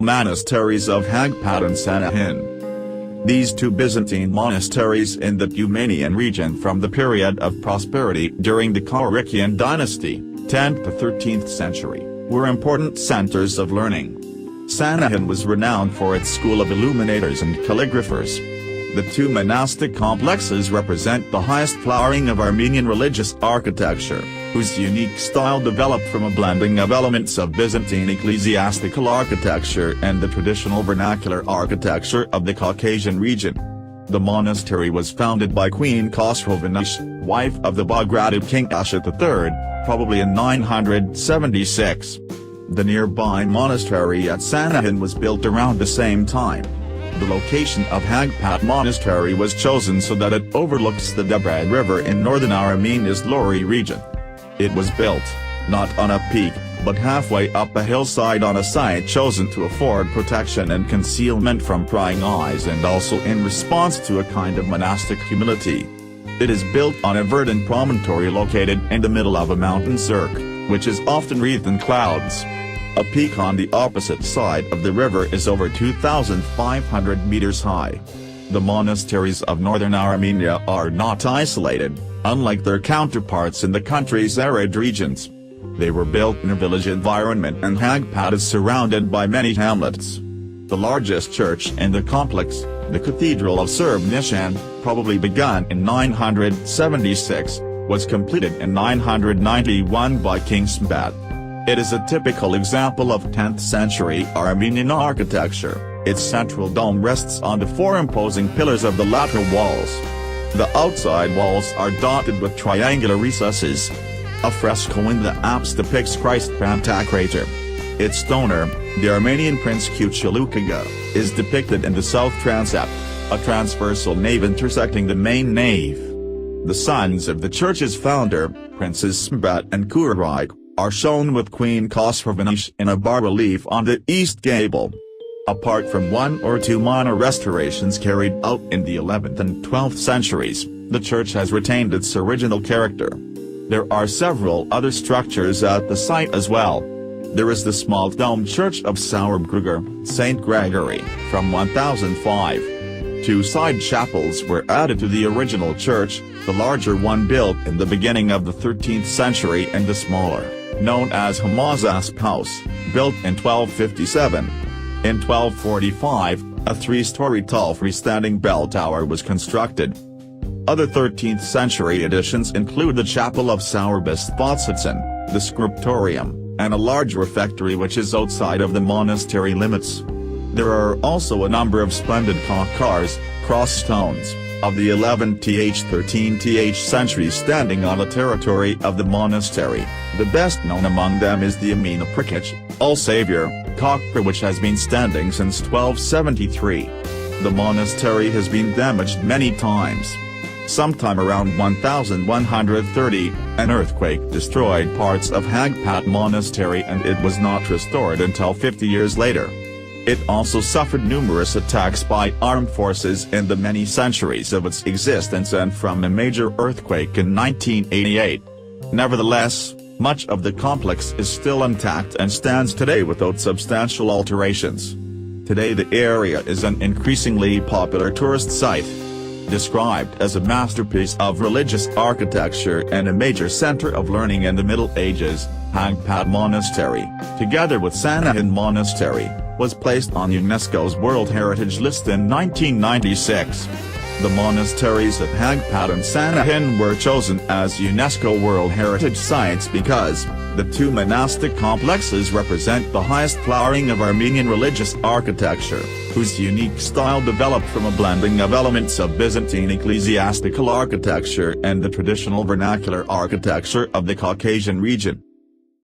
monasteries of Haghpat and Sanahin. These two Byzantine monasteries in the Tumanian region from the period of prosperity during the Kiurikian dynasty, 10th to 13th century, were important centers of learning. Sanahin was renowned for its school of illuminators and calligraphers. The two monastic complexes represent the highest flowering of Armenian religious architecture, whose unique style developed from a blending of elements of Byzantine ecclesiastical architecture and the traditional vernacular architecture of the Caucasian region. The monastery was founded by Queen Khosrovanuysh, wife of the Bagratid king Ashot III, probably in 976. The nearby monastery at Sanahin was built around the same time. The location of Haghpat Monastery was chosen so that it overlooks the Debed River in northern Armenia's Lori region. It was built, not on a peak, but halfway up a hillside on a site chosen to afford protection and concealment from prying eyes and also in response to a kind of monastic humility. It is built on a verdant promontory located in the middle of a mountain cirque, which is often wreathed in clouds. A peak on the opposite side of the river is over 2,500 meters high. The monasteries of northern Armenia are not isolated, unlike their counterparts in the country's arid regions. They were built in a village environment and Haghpat is surrounded by many hamlets. The largest church in the complex, the Cathedral of Sanahin, probably begun in 976, was completed in 991 by King Khosrovanuysh. It is a typical example of 10th century Armenian architecture. Its central dome rests on the four imposing pillars of the lateral walls. The outside walls are dotted with triangular recesses. A fresco in the apse depicts Christ Pantocrator. Its donor, the Armenian prince Kiurikian, is depicted in the south transept, a transversal nave intersecting the main nave. The sons of the church's founder, Princes Khosrovanuysh and Kiurikian, are shown with Queen Khosrovanuysh in a bas-relief on the east gable. Apart from one or two minor restorations carried out in the 11th and 12th centuries, the church has retained its original character. There are several other structures at the site as well. There is the small domed church of St. Gregory, from 1005. Two side chapels were added to the original church, the larger one built in the beginning of the 13th century and the smaller, known as Haghpat House, built in 1257. In 1245, a three-story tall freestanding bell tower was constructed. Other 13th century additions include the chapel of Saurbis, the scriptorium, and a large refectory which is outside of the monastery limits. There are also a number of splendid conchars, cross stones, of the 11th–13th centuries standing on the territory of the monastery. The best known among them is the Amina Prikich, All Savior, conchar which has been standing since 1273. The monastery has been damaged many times. Sometime around 1130, an earthquake destroyed parts of Haghpat Monastery and it was not restored until 50 years later. It also suffered numerous attacks by armed forces in the many centuries of its existence and from a major earthquake in 1988. Nevertheless, much of the complex is still intact and stands today without substantial alterations. Today the area is an increasingly popular tourist site. Described as a masterpiece of religious architecture and a major center of learning in the Middle Ages, Haghpat Monastery, together with Sanahin Monastery, was placed on UNESCO's World Heritage List in 1996. The monasteries of Haghpat and Sanahin were chosen as UNESCO World Heritage Sites because the two monastic complexes represent the highest flowering of Armenian religious architecture, whose unique style developed from a blending of elements of Byzantine ecclesiastical architecture and the traditional vernacular architecture of the Caucasian region.